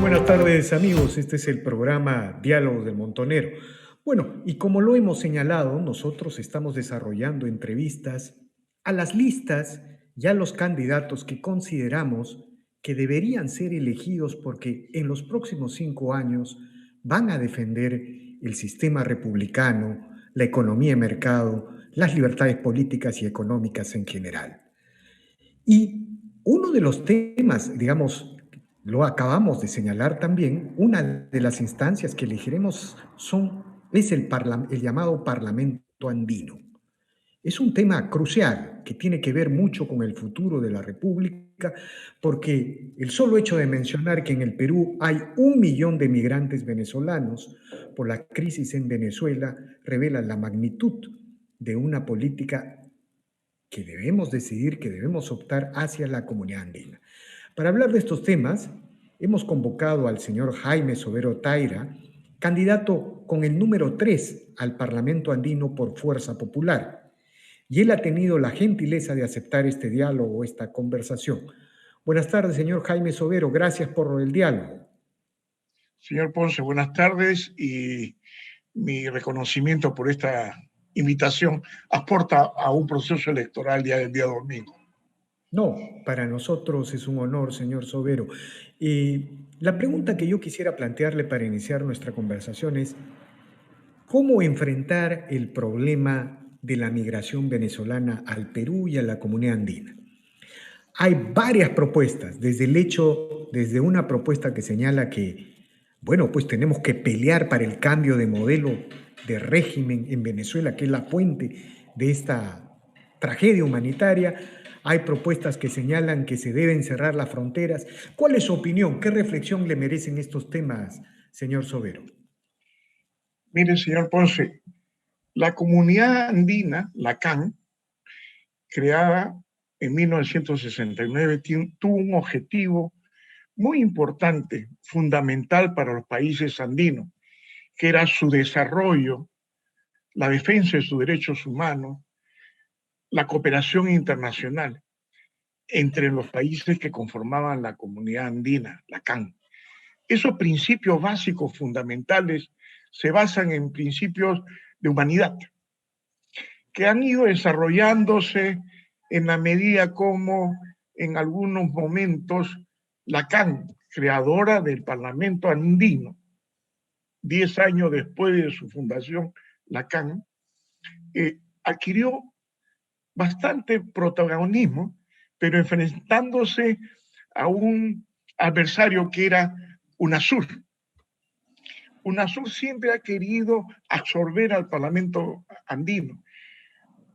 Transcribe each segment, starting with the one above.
Buenas tardes, amigos. Este es el programa Diálogos del Montonero. Bueno, y como lo hemos señalado, nosotros estamos desarrollando entrevistas a las listas y a los candidatos que consideramos que deberían ser elegidos porque en los próximos 5 años van a defender el sistema republicano, la economía de mercado, las libertades políticas y económicas en general. Y uno de los temas, digamos, lo acabamos de señalar también, una de las instancias que elegiremos es el llamado Parlamento Andino. Es un tema crucial que tiene que ver mucho con el futuro de la República, porque el solo hecho de mencionar que en el Perú hay 1 millón de migrantes venezolanos por la crisis en Venezuela revela la magnitud de una política que debemos decidir, que debemos optar hacia la comunidad andina. Para hablar de estos temas, hemos convocado al señor Jaime Sobero Taira, candidato con el número 3 al Parlamento andino por Fuerza Popular. Y él ha tenido la gentileza de aceptar este diálogo, esta conversación. Buenas tardes, señor Jaime Sobero. Gracias por el diálogo. Señor Ponce, buenas tardes y mi reconocimiento por esta invitación aporta a un proceso electoral ya del día domingo. No, para nosotros es un honor, señor Sobero. La pregunta que yo quisiera plantearle para iniciar nuestra conversación es, ¿cómo enfrentar el problema de la migración venezolana al Perú y a la comunidad andina? Hay varias propuestas, desde una propuesta que señala que, bueno, pues tenemos que pelear para el cambio de modelo de régimen en Venezuela, que es la fuente de esta tragedia humanitaria. Hay propuestas que señalan que se deben cerrar las fronteras. ¿Cuál es su opinión? ¿Qué reflexión le merecen estos temas, señor Sobero? Mire, señor Ponce, la comunidad andina, la CAN, creada en 1969, tuvo un objetivo muy importante, fundamental para los países andinos, que era su desarrollo, la defensa de sus derechos humanos, la cooperación internacional entre los países que conformaban la comunidad andina, la CAN. Esos principios básicos fundamentales se basan en principios de humanidad, que han ido desarrollándose en la medida como en algunos momentos la CAN, creadora del Parlamento andino, 10 años después de su fundación, la CAN, adquirió bastante protagonismo, pero enfrentándose a un adversario que era UNASUR. UNASUR siempre ha querido absorber al Parlamento andino.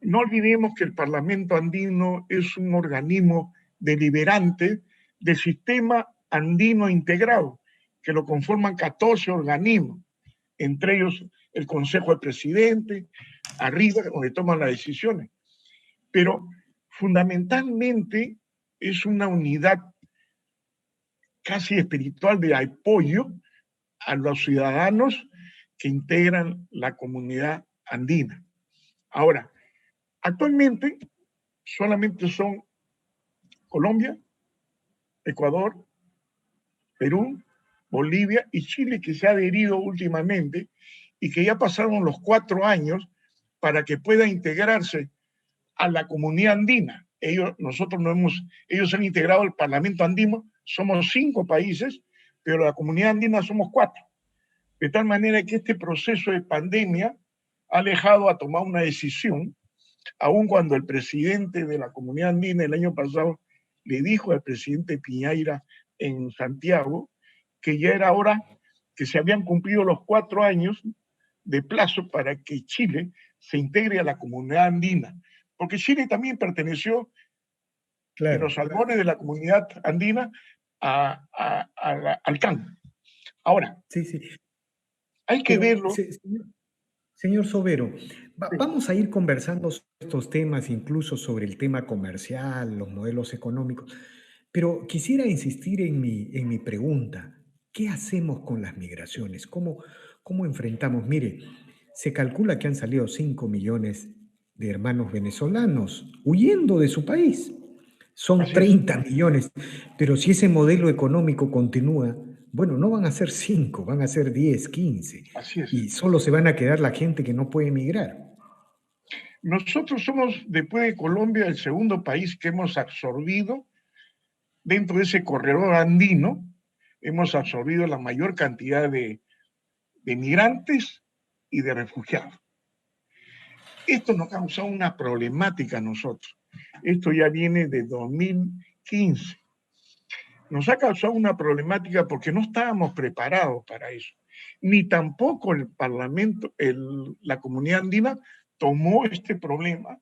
No olvidemos que el Parlamento andino es un organismo deliberante del sistema andino integrado, que lo conforman 14 organismos, entre ellos el Consejo del Presidente, arriba, donde toman las decisiones. Pero fundamentalmente es una unidad casi espiritual de apoyo a los ciudadanos que integran la comunidad andina. Ahora, actualmente solamente son Colombia, Ecuador, Perú, Bolivia y Chile, que se ha adherido últimamente y que ya pasaron los 4 años para que pueda integrarse a la comunidad andina. Ellos han integrado al Parlamento andino, somos 5 países, pero la comunidad andina somos 4. De tal manera que este proceso de pandemia ha alejado a tomar una decisión, aun cuando el presidente de la comunidad andina el año pasado le dijo al presidente Piñera en Santiago que ya era hora, que se habían cumplido los 4 años de plazo para que Chile se integre a la comunidad andina, porque Chile también perteneció en los albores de la comunidad andina al CAN. Ahora, sí. Hay que verlo. Señor Sobero, vamos a ir conversando sobre estos temas, incluso sobre el tema comercial, los modelos económicos, pero quisiera insistir en mi pregunta. ¿Qué hacemos con las migraciones? ¿Cómo enfrentamos? Mire, se calcula que han salido 5 millones de hermanos venezolanos huyendo de su país. Son 30 millones, pero si ese modelo económico continúa, Bueno, no van a ser 5, van a ser 10, 15, Así es. y solo se van a quedar la gente que no puede emigrar. Nosotros somos, después de Colombia, el segundo país que hemos absorbido dentro de ese corredor andino, hemos absorbido la mayor cantidad de migrantes y de refugiados. Esto nos causa una problemática a nosotros. Esto ya viene de 2015. Nos ha causado una problemática porque no estábamos preparados para eso. Ni tampoco el Parlamento, la comunidad andina tomó este problema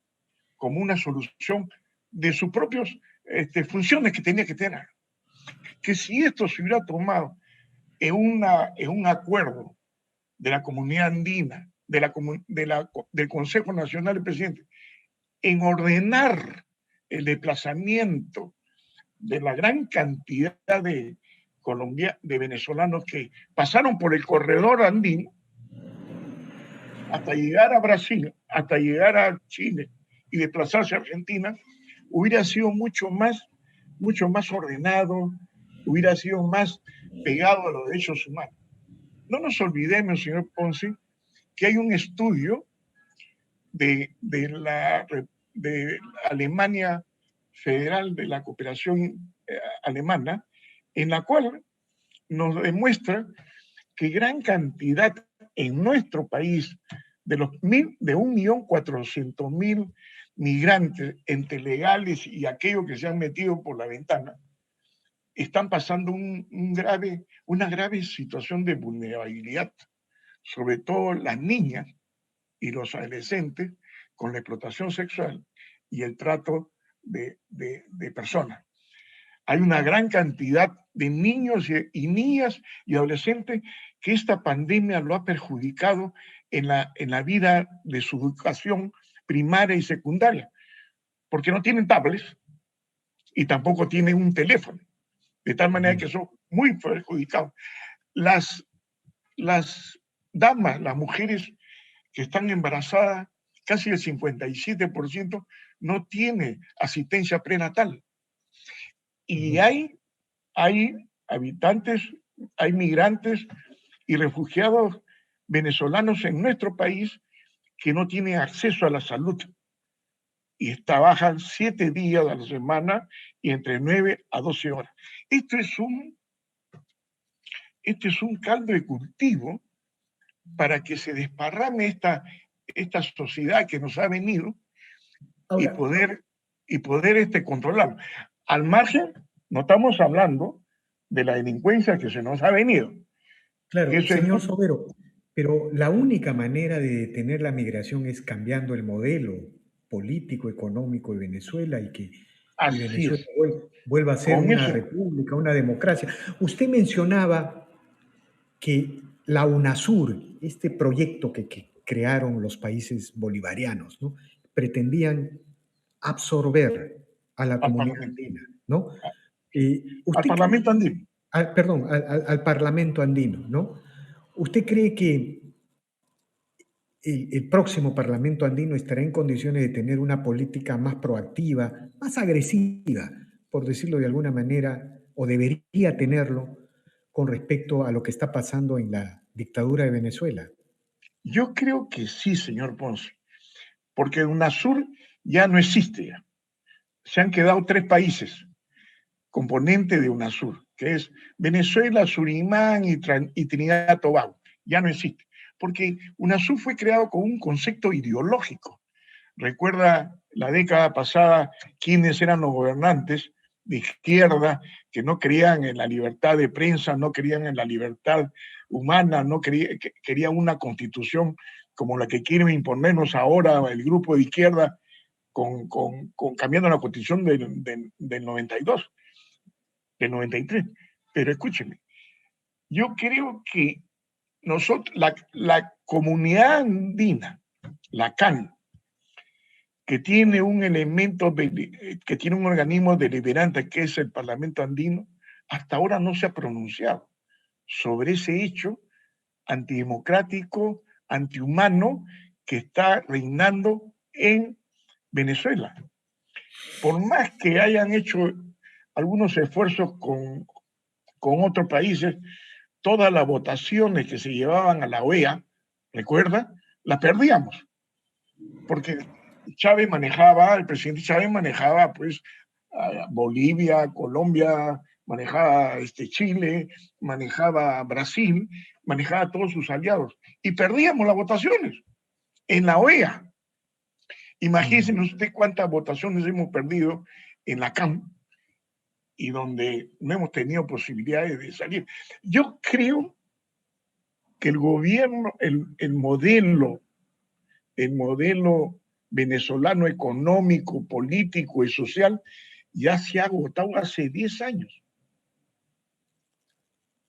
como una solución de sus propias funciones que tenía que tener. Que si esto se hubiera tomado en un acuerdo de la comunidad andina, del Consejo Nacional del Presidente, en ordenar el desplazamiento de la gran cantidad de venezolanos que pasaron por el corredor andino hasta llegar a Brasil, hasta llegar a Chile y desplazarse a Argentina, hubiera sido mucho más ordenado, hubiera sido más pegado a los derechos humanos. No nos olvidemos, señor Ponce, que hay un estudio de Alemania Federal, de la Cooperación Alemana, en la cual nos demuestra que gran cantidad en nuestro país de 1.400.000 migrantes entre legales y aquellos que se han metido por la ventana, están pasando una grave situación de vulnerabilidad, sobre todo las niñas y los adolescentes, con la explotación sexual y el trato de personas. Hay una gran cantidad de niños y niñas y adolescentes que esta pandemia lo ha perjudicado en la vida de su educación primaria y secundaria, porque no tienen tablets y tampoco tienen un teléfono, de tal manera que son muy perjudicados. Las, las damas, las mujeres que están embarazadas, casi el 57% no tiene asistencia prenatal. Y hay habitantes, hay migrantes y refugiados venezolanos en nuestro país que no tienen acceso a la salud y trabajan 7 días a la semana y entre 9 a 12 horas. Esto es un caldo de cultivo para que se desparrame esta sociedad que nos ha venido y Ahora, poder controlarlo. Al margen, no estamos hablando de la delincuencia que se nos ha venido, que claro, eso es señor muy... Sobero, pero la única manera de detener la migración es cambiando el modelo político, económico de Venezuela y Así Venezuela es. vuelva a ser Con una eso, república, una democracia. Usted mencionaba que la UNASUR, este proyecto que crearon los países bolivarianos, ¿no? Pretendían absorber a la al comunidad Parlamento, andina, ¿no? al ¿Usted cree, Parlamento andino. perdón, al Parlamento andino, ¿no? ¿Usted cree que el próximo Parlamento andino estará en condiciones de tener una política más proactiva, más agresiva, por decirlo de alguna manera, o debería tenerlo con respecto a lo que está pasando en la dictadura de Venezuela? Yo creo que sí, señor Ponce, porque UNASUR ya no existe. Ya. Se han quedado 3 países componentes de UNASUR, que es Venezuela, Surinam y Trinidad y Tobago. Ya no existe, porque UNASUR fue creado con un concepto ideológico. Recuerda la década pasada quiénes eran los gobernantes de izquierda que no creían en la libertad de prensa, no creían en la libertad humana, no querían una constitución como la que quieren imponernos ahora el grupo de izquierda con cambiando la constitución del 92, del 93. Pero escúcheme, yo creo que nosotros, la comunidad andina, la CAN, que tiene un que tiene un organismo deliberante que es el Parlamento andino, hasta ahora no se ha pronunciado sobre ese hecho antidemocrático, antihumano que está reinando en Venezuela. Por más que hayan hecho algunos esfuerzos con otros países, todas las votaciones que se llevaban a la OEA, recuerda, las perdíamos, porque el presidente Chávez manejaba pues a Bolivia, Colombia, manejaba Chile, manejaba Brasil, manejaba a todos sus aliados, y perdíamos las votaciones en la OEA. Imagínense usted cuántas votaciones hemos perdido en la CAM y donde no hemos tenido posibilidades de salir. Yo creo que el gobierno, el modelo venezolano económico, político y social ya se ha agotado hace 10 años.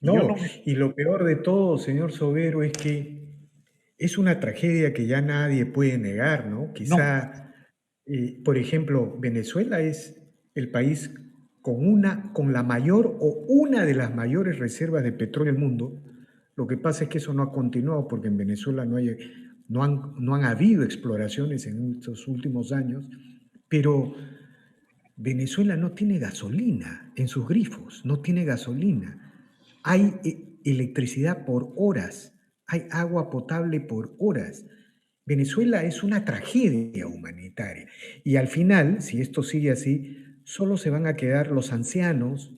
No, y lo peor de todo, señor Sobero, es que es una tragedia que ya nadie puede negar, ¿no? No, Quizá, por ejemplo, Venezuela es el país con la mayor o una de las mayores reservas de petróleo del mundo. Lo que pasa es que eso no ha continuado porque en Venezuela no han habido exploraciones en estos últimos años, pero Venezuela no tiene gasolina en sus grifos, no tiene gasolina. Hay electricidad por horas, hay agua potable por horas. Venezuela es una tragedia humanitaria. Y al final, si esto sigue así, solo se van a quedar los ancianos,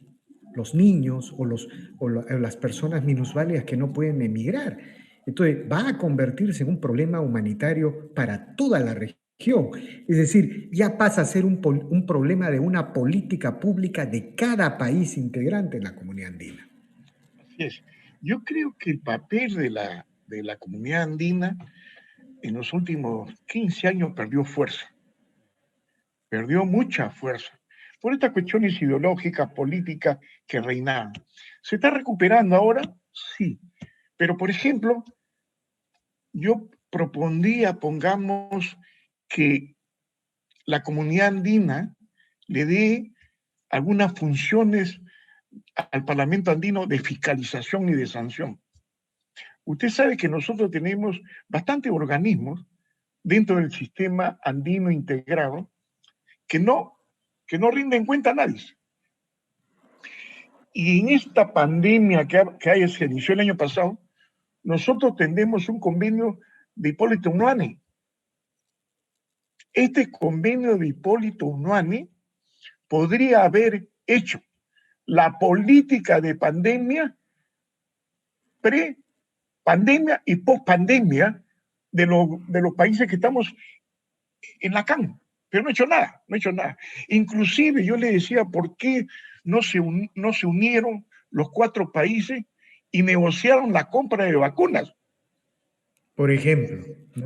los niños o las personas minusválidas que no pueden emigrar. Entonces, va a convertirse en un problema humanitario para toda la región. Es decir, ya pasa a ser un problema de una política pública de cada país integrante en la comunidad andina. así es. Yo creo que el papel de la comunidad andina en los últimos 15 años perdió mucha fuerza, por estas cuestiones ideológicas, políticas que reinaban. ¿Se está recuperando ahora? Sí. Pero, por ejemplo, yo propondría, pongamos, que la comunidad andina le dé algunas funciones al Parlamento andino de fiscalización y de sanción. Usted sabe que nosotros tenemos bastantes organismos dentro del sistema andino integrado que no rinden cuenta a nadie. Y en esta pandemia se inició el año pasado, nosotros tenemos un convenio de Hipólito Unanue. Este convenio de Hipólito Unanue podría haber hecho la política de pandemia, pre-pandemia y post-pandemia de los países que estamos en la CAN, pero no ha hecho nada, no ha hecho nada. Inclusive yo le decía, ¿por qué no se unieron los 4 países y negociaron la compra de vacunas? Por ejemplo, ¿no?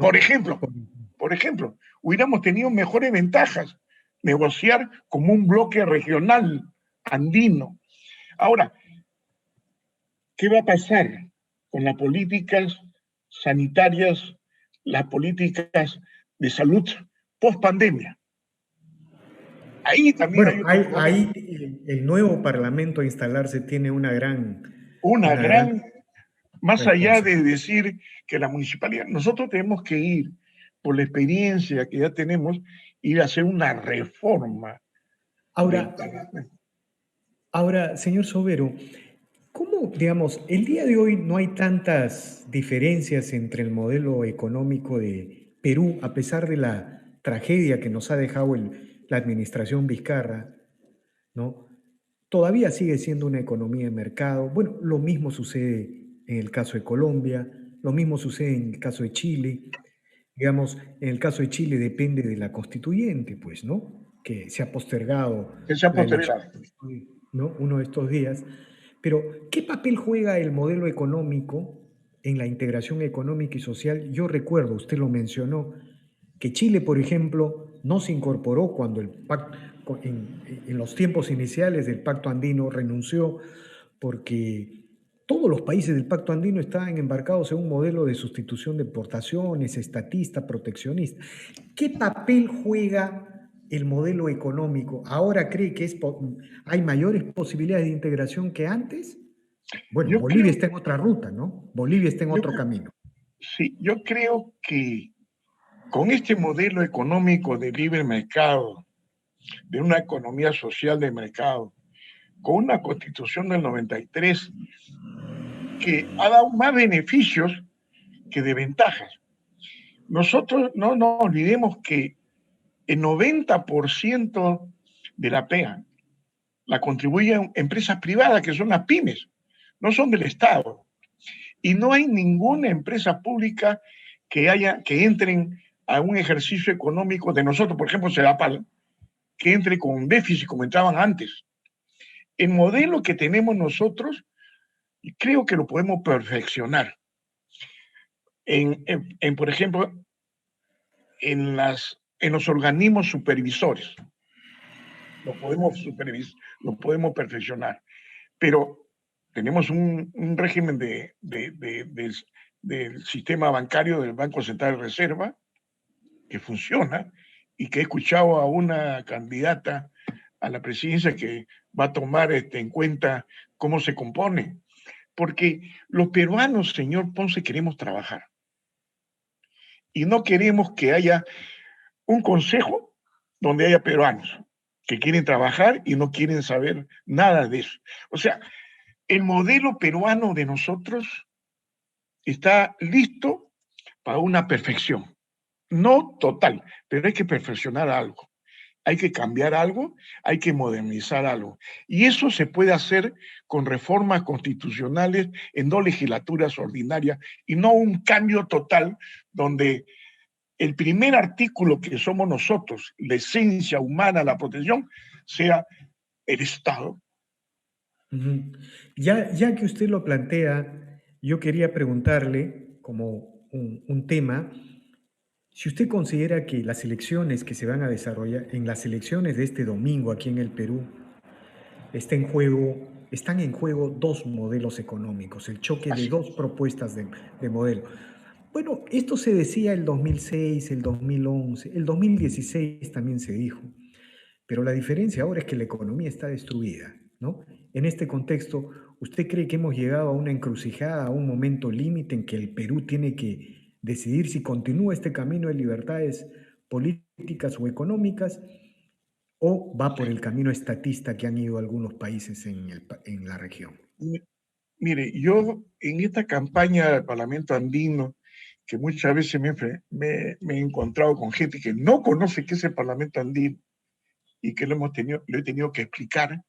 Por ejemplo, hubiéramos tenido mejores ventajas negociar como un bloque regional andino. Ahora, ¿qué va a pasar con las políticas sanitarias, las políticas de salud post pandemia? Ahí también Bueno, hay otro problema. ahí el nuevo Parlamento a instalarse tiene Una una gran gran, más allá de responsabilidad. decir que la municipalidad, nosotros tenemos que ir, por la experiencia que ya tenemos, ir a hacer una reforma del Ahora, Parlamento. ahora, señor Sobero, ¿cómo, digamos, el día de hoy no hay tantas diferencias entre el modelo económico de Perú, a pesar de la tragedia que nos ha dejado la administración Vizcarra, ¿no? Todavía sigue siendo una economía de mercado. Bueno, lo mismo sucede en el caso de Colombia, lo mismo sucede en el caso de Chile. Digamos, en el caso de Chile depende de la constituyente, pues, ¿no? Que se ha postergado Que se ha la elección, postergado. ¿no? Uno de estos días. Pero, ¿qué papel juega el modelo económico en la integración económica y social? Yo recuerdo, usted lo mencionó, que Chile, por ejemplo, no se incorporó cuando en los tiempos iniciales del Pacto Andino renunció porque todos los países del Pacto Andino estaban embarcados en un modelo de sustitución de exportaciones, estatista, proteccionista. ¿Qué papel juega el modelo económico? ¿Ahora cree que hay mayores posibilidades de integración que antes? Bueno, Yo Bolivia creo, está en otra ruta, ¿no? Bolivia está en yo, otro camino. sí, yo creo que con este modelo económico de libre mercado, de una economía social de mercado, con una constitución del 93 que ha dado más beneficios que desventajas. Nosotros no nos olvidemos que el 90% de la PEA la contribuyen empresas privadas, que son las pymes, no son del Estado. Y no hay ninguna empresa pública que entren a un ejercicio económico de nosotros, por ejemplo, Sedapal, que entre con déficit como entraban antes. El modelo que tenemos nosotros, creo que lo podemos perfeccionar. Por ejemplo, en los organismos supervisores. Lo podemos perfeccionar. Pero tenemos un régimen del sistema bancario del Banco Central de Reserva que funciona y que he escuchado a una candidata a la presidencia que va a tomar en cuenta cómo se compone. Porque los peruanos, señor Ponce, queremos trabajar. Y no queremos que haya un consejo donde haya peruanos que quieren trabajar y no quieren saber nada de eso. O sea, el modelo peruano de nosotros está listo para una perfección. No total, pero hay que perfeccionar algo. Hay que cambiar algo, hay que modernizar algo. Y eso se puede hacer con reformas constitucionales en 2 legislaturas ordinarias y no un cambio total donde el primer artículo que somos nosotros, la esencia humana, la protección, sea el Estado. Ujú. Ya que usted lo plantea, yo quería preguntarle como un tema, si usted considera que las elecciones que se van a desarrollar, en las elecciones de este domingo aquí en el Perú, están en juego dos modelos económicos, el choque de Así. dos propuestas de modelo. Bueno, esto se decía el 2006, el 2011, el 2016 también se dijo, pero la diferencia ahora es que la economía está destruida, ¿no? En este contexto, ¿usted cree que hemos llegado a una encrucijada, a un momento límite en que el Perú tiene que decidir si continúa este camino de libertades políticas o económicas o va por el camino estatista que han ido algunos países en la región? Mire, yo en esta campaña del Parlamento Andino, que muchas veces me he encontrado con gente que no conoce qué es el Parlamento Andino y que lo he tenido que explicar.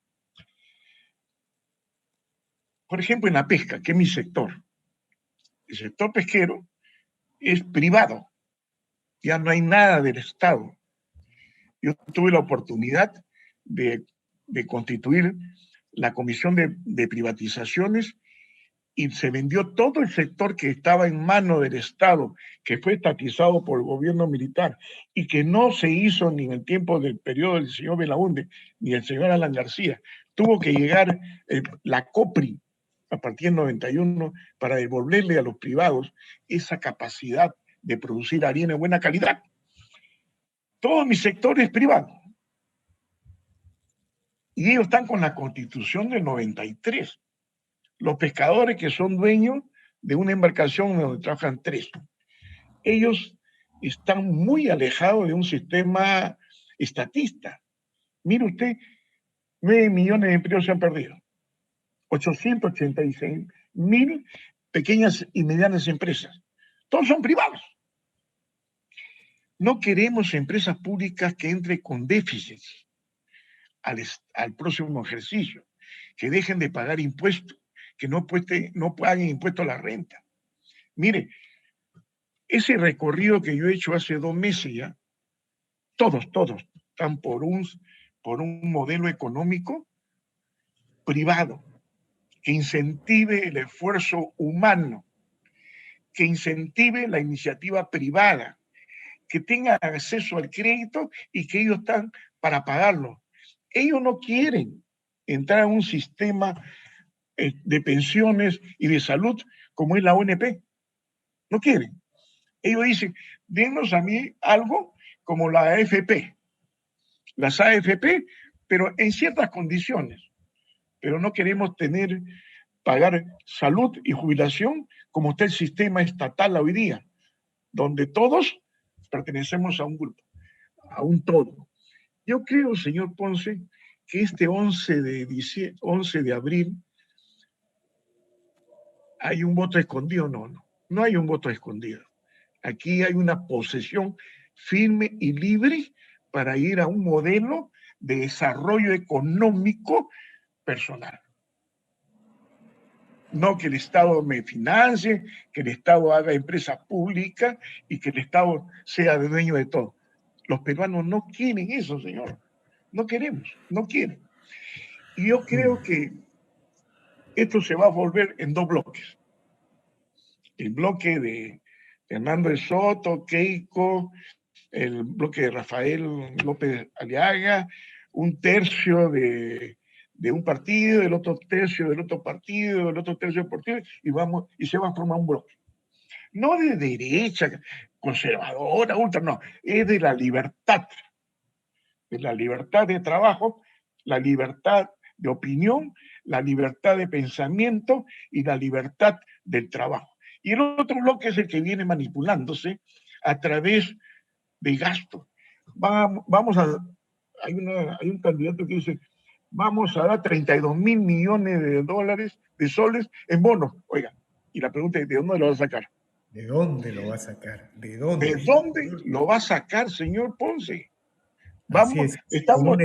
Por ejemplo, en la pesca, que es mi sector. El sector pesquero es privado, ya no hay nada del Estado. Yo tuve la oportunidad de, de constituir la comisión de privatizaciones y se vendió todo el sector que estaba en manos del Estado, que fue estatizado por el gobierno militar y que no se hizo ni en el tiempo del periodo del señor Belaunde ni del señor Alan García. Tuvo que llegar la COPRI a partir del 91 para devolverle a los privados esa capacidad de producir harina de buena calidad. Todo mi sector es privado. Y ellos están con la constitución del 93. Los pescadores que son dueños de una embarcación donde trabajan 3. Ellos están muy alejados de un sistema estatista. Mire usted, 9 millones de empleos se han perdido. 886.000 pequeñas y medianas empresas. Todos son privados. No queremos empresas públicas que entren con déficits al próximo ejercicio, que dejen de pagar impuestos, que no paguen impuestos a la renta. Mire, ese recorrido que yo he hecho hace 2 meses ya, todos están por un modelo económico privado que incentive el esfuerzo humano, que incentive la iniciativa privada, que tenga acceso al crédito y que ellos están para pagarlo. Ellos no quieren entrar a un sistema de pensiones y de salud como es la ONP. No quieren. Ellos dicen, denos a mí algo como la AFP, las AFP, pero en ciertas condiciones. Pero no queremos pagar salud y jubilación como está el sistema estatal hoy día, donde todos pertenecemos a un grupo, a un todo. Yo creo, señor Ponce, que este 11 de abril hay un voto escondido. No hay un voto escondido. Aquí hay una posesión firme y libre para ir a un modelo de desarrollo económico personal. No que el Estado me financie, que el Estado haga empresas públicas y que el Estado sea dueño de todo. Los peruanos no quieren eso, señor. No queremos, no quieren. Y yo creo que esto se va a volver en dos bloques. El bloque de Hernando de Soto, Keiko, el bloque de Rafael López Aliaga, un tercio de un partido, el otro tercio del otro partido, el otro tercio del partido, y se va a formar un bloque. No de derecha, conservadora, ultra, no, es de la libertad de trabajo, la libertad de opinión, la libertad de pensamiento y la libertad del trabajo. Y el otro bloque es el que viene manipulándose a través de gasto. Hay un candidato que dice, vamos a dar 32.000 millones de dólares, de soles, en bonos. Oiga, y la pregunta es, ¿de dónde lo va a sacar? ¿De dónde lo va a sacar? ¿De ¿De dónde? dónde lo va a sacar, señor Ponce? Así es, Estamos,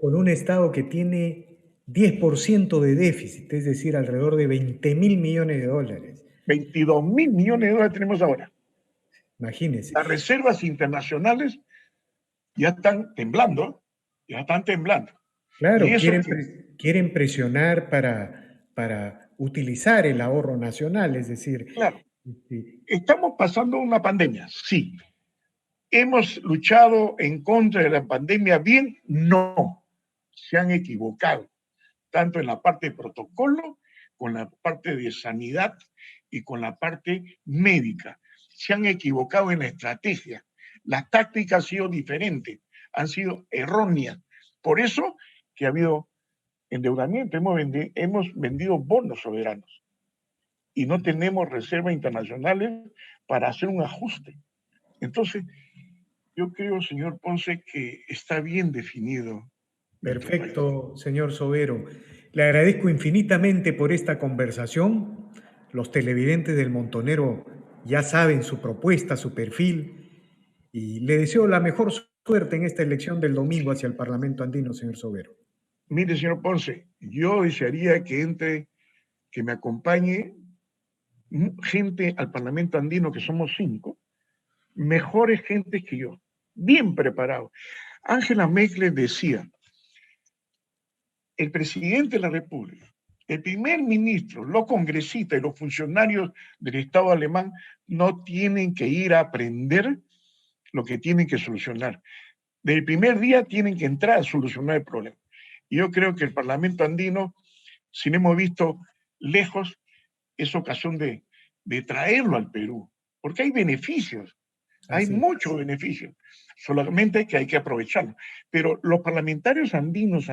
con un Estado que tiene 10% de déficit, es decir, alrededor de 20.000 millones de dólares. 22.000 millones de dólares tenemos ahora. Imagínense. Las reservas internacionales ya están temblando, Claro, Y eso quieren presionar para utilizar el ahorro nacional, es decir, claro, estamos pasando una pandemia, sí. ¿Hemos luchado en contra de la pandemia bien? No, se han equivocado, tanto en la parte de protocolo, con la parte de sanidad y con la parte médica. Se han equivocado en la estrategia. La táctica ha sido diferente, han sido erróneas. Por eso que ha habido endeudamiento, hemos vendido bonos soberanos y no tenemos reservas internacionales para hacer un ajuste. Entonces, yo creo, señor Ponce, que está bien definido. Perfecto, señor Sobero. Le agradezco infinitamente por esta conversación. Los televidentes del Montonero ya saben su propuesta, su perfil, y le deseo la mejor suerte en esta elección del domingo hacia el Parlamento andino, señor Sobero. Mire, señor Ponce, yo desearía que me acompañe gente al Parlamento andino, que somos 5, mejores gentes que yo, bien preparados. Angela Merkel decía, el presidente de la República, el primer ministro, los congresistas y los funcionarios del Estado alemán no tienen que ir a aprender lo que tienen que solucionar. Desde el primer día tienen que entrar a solucionar el problema. Y yo creo que el Parlamento andino, si lo hemos visto lejos, es ocasión de traerlo al Perú, porque hay beneficios, hay muchos beneficios, solamente que hay que aprovecharlo. Pero los parlamentarios andinos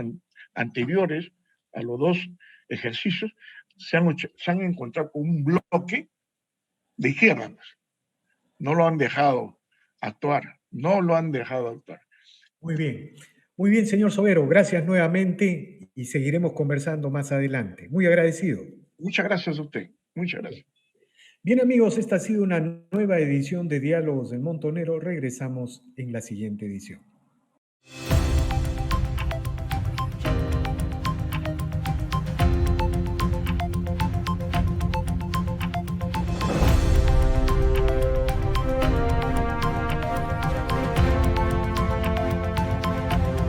anteriores a los dos ejercicios se han encontrado con un bloque de izquierda. No lo han dejado actuar, Muy bien, señor Sobero. Gracias nuevamente y seguiremos conversando más adelante. Muy agradecido. Muchas gracias a usted. Muchas gracias. Bien, amigos, esta ha sido una nueva edición de Diálogos del Montonero. Regresamos en la siguiente edición.